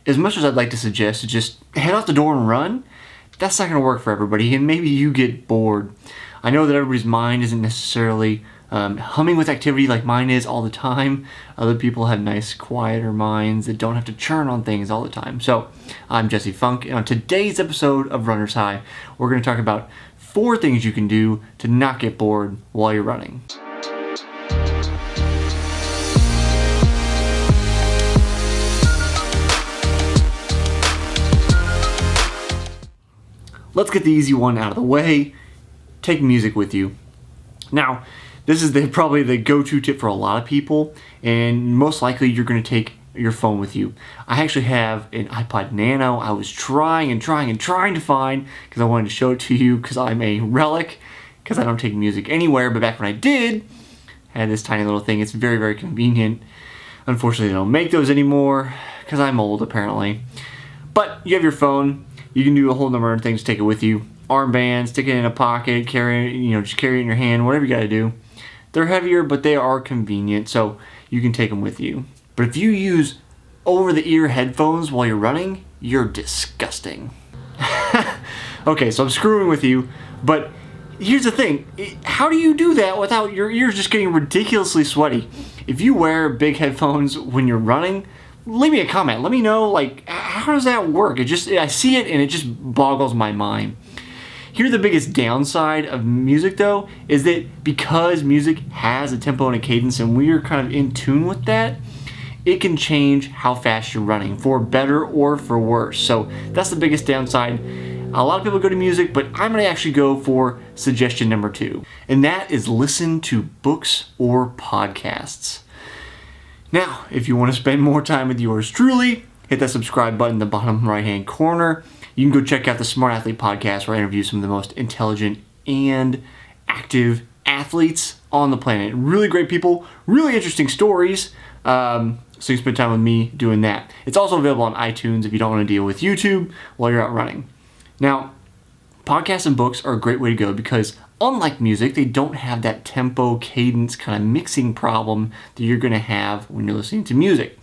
as much as I'd like to suggest to just head out the door and run, that's not going to work for everybody, and maybe you get bored. I know that everybody's mind isn't necessarily humming with activity like mine is all the time. Other people have nice, quieter minds that don't have to churn on things all the time. So, I'm Jesse Funk, and on today's episode of Runner's High, we're going to talk about 4 things you can do to not get bored while you're running. Let's get the easy one out of the way. Take music with you. Now, this is probably the go-to tip for a lot of people, and most likely you're going to take your phone with you. I actually have an iPod Nano. I was trying to find because I wanted to show it to you because I'm a relic, because I don't take music anywhere, but back when I did, I had this tiny little thing. It's very, very convenient. Unfortunately, they don't make those anymore because I'm old, apparently. But you have your phone. You can do a whole number of things to take it with you. Armband, stick it in a pocket, just carry it in your hand, whatever you got to do. They're heavier, but they are convenient, so you can take them with you. But if you use over-the-ear headphones while you're running, you're disgusting. Okay, so I'm screwing with you, but here's the thing. How do you do that without your ears just getting ridiculously sweaty? If you wear big headphones when you're running, leave me a comment. Let me know, how does that work? I see it and it just boggles my mind. Here, the biggest downside of music, though, is that because music has a tempo and a cadence and we're kind of in tune with that, it can change how fast you're running, for better or for worse. So that's the biggest downside. A lot of people go to music, but I'm going to actually go for suggestion number 2. And that is listen to books or podcasts. Now, if you want to spend more time with yours truly, hit that subscribe button in the bottom right-hand corner. You can go check out the Smart Athlete podcast, where I interview some of the most intelligent and active athletes on the planet. Really great people, really interesting stories. So you can spend time with me doing that. It's also available on iTunes if you don't want to deal with YouTube while you're out running. Now, podcasts and books are a great way to go because unlike music, they don't have that tempo, cadence kind of mixing problem that you're going to have when you're listening to music.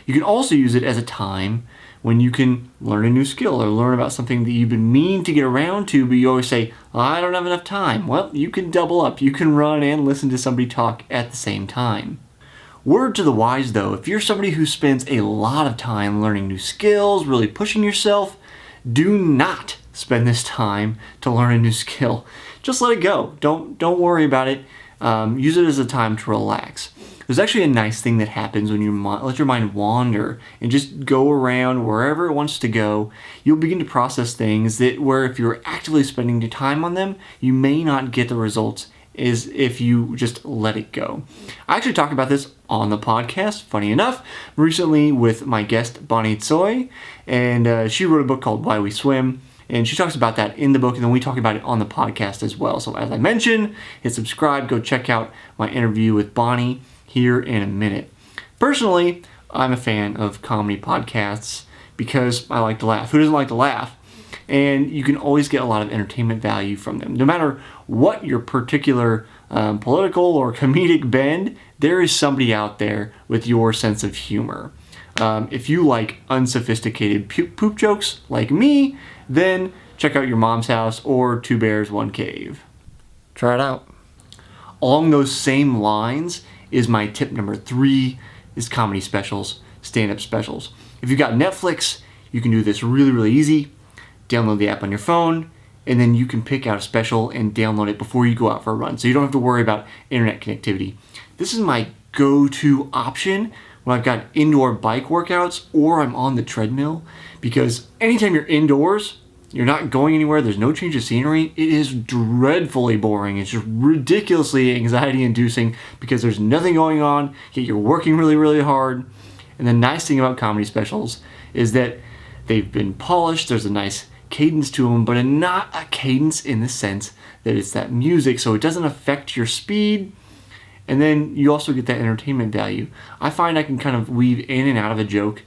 You can also use it as a time when you can learn a new skill or learn about something that you've been meaning to get around to, but you always say, I don't have enough time. Well, you can double up. You can run and listen to somebody talk at the same time. Word to the wise, though, if you're somebody who spends a lot of time learning new skills, really pushing yourself, do not spend this time to learn a new skill. Just let it go. Don't worry about it. Use it as a time to relax. There's actually a nice thing that happens when you let your mind wander and just go around wherever it wants to go. You'll begin to process things where if you're actively spending your time on them, you may not get the results as if you just let it go. I actually talked about this on the podcast, funny enough, recently with my guest Bonnie Tsoi, and she wrote a book called Why We Swim. And she talks about that in the book, and then we talk about it on the podcast as well. So as I mentioned, hit subscribe, go check out my interview with Bonnie here in a minute. Personally, I'm a fan of comedy podcasts because I like to laugh. Who doesn't like to laugh? And you can always get a lot of entertainment value from them. No matter what your particular political or comedic bend, there is somebody out there with your sense of humor. If you like unsophisticated poop jokes like me, then check out Your Mom's House or Two Bears, One Cave. Try it out. Along those same lines is my tip number 3 is comedy specials, stand-up specials. If you've got Netflix, you can do this really, really easy. Download the app on your phone, and then you can pick out a special and download it before you go out for a run, so you don't have to worry about internet connectivity. This is my go-to option when I've got indoor bike workouts or I'm on the treadmill, because anytime you're indoors, you're not going anywhere, there's no change of scenery, it is dreadfully boring. It's just ridiculously anxiety-inducing because there's nothing going on, yet you're working really, really hard. And the nice thing about comedy specials is that they've been polished, there's a nice cadence to them, but not a cadence in the sense that it's that music, so it doesn't affect your speed. And then you also get that entertainment value. I find I can kind of weave in and out of a joke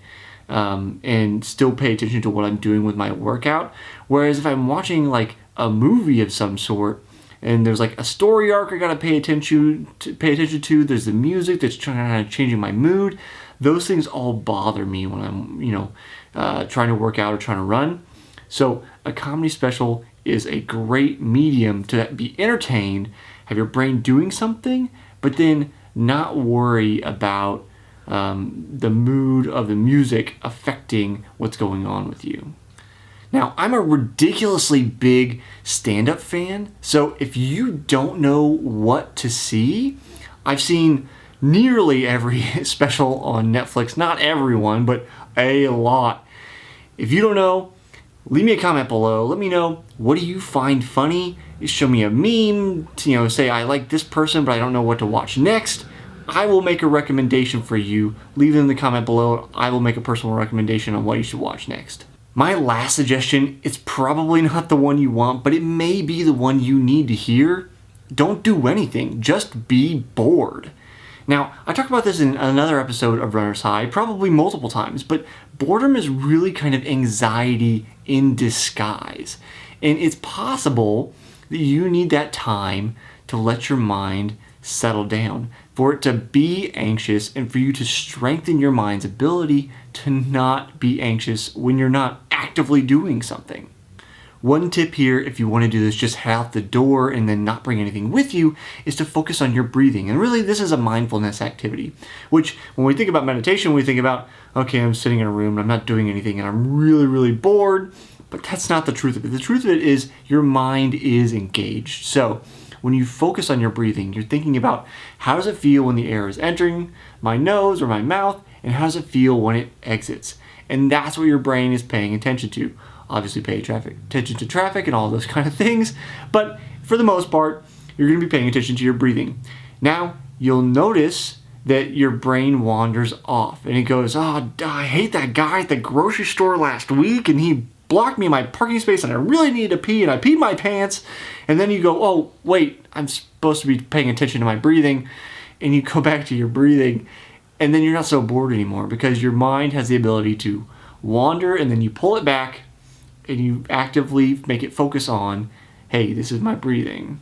and still pay attention to what I'm doing with my workout. Whereas if I'm watching like a movie of some sort, and there's like a story arc I gotta pay attention to, there's the music that's kind of changing my mood, Those things all bother me when I'm, trying to work out or trying to run. So a comedy special is a great medium to be entertained, have your brain doing something, but then not worry about the mood of the music affecting what's going on with you. Now, I'm a ridiculously big stand-up fan, so if you don't know what to see, I've seen nearly every special on Netflix. Not everyone, but a lot. If you don't know, leave me a comment below. Let me know, what do you find funny? Show me a meme, say I like this person, but I don't know what to watch next. I will make a recommendation for you. Leave it in the comment below. I will make a personal recommendation on what you should watch next. My last suggestion, it's probably not the one you want, but it may be the one you need to hear. Don't do anything. Just be bored. Now, I talked about this in another episode of Runner's High, probably multiple times, but boredom is really kind of anxiety in disguise. And it's possible that you need that time to let your mind settle down, for it to be anxious, and for you to strengthen your mind's ability to not be anxious when you're not actively doing something. One tip here, if you want to do this, just head out the door and then not bring anything with you, is to focus on your breathing. And really, this is a mindfulness activity, which when we think about meditation, we think about, okay, I'm sitting in a room and I'm not doing anything and I'm really, really bored, but that's not the truth of it. The truth of it is your mind is engaged. So when you focus on your breathing, you're thinking about, how does it feel when the air is entering my nose or my mouth, and how does it feel when it exits? And that's what your brain is paying attention to. Obviously pay attention to traffic and all those kind of things, but for the most part, you're going to be paying attention to your breathing. Now, you'll notice that your brain wanders off, and it goes, oh, I hate that guy at the grocery store last week, and he blocked me in my parking space, and I really needed to pee, and I peed my pants. And then you go, oh, wait, I'm supposed to be paying attention to my breathing. And you go back to your breathing, and then you're not so bored anymore, because your mind has the ability to wander, and then you pull it back, and you actively make it focus on, hey, this is my breathing.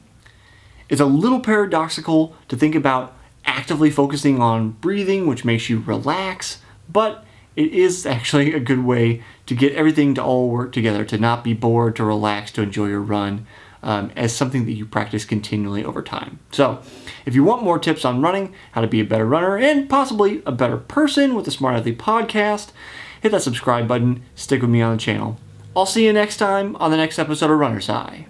It's a little paradoxical to think about actively focusing on breathing, which makes you relax, but it is actually a good way to get everything to all work together, to not be bored, to relax, to enjoy your run, as something that you practice continually over time. So if you want more tips on running, how to be a better runner, and possibly a better person with the Smart Athlete podcast, hit that subscribe button, stick with me on the channel. I'll see you next time on the next episode of Runner's High.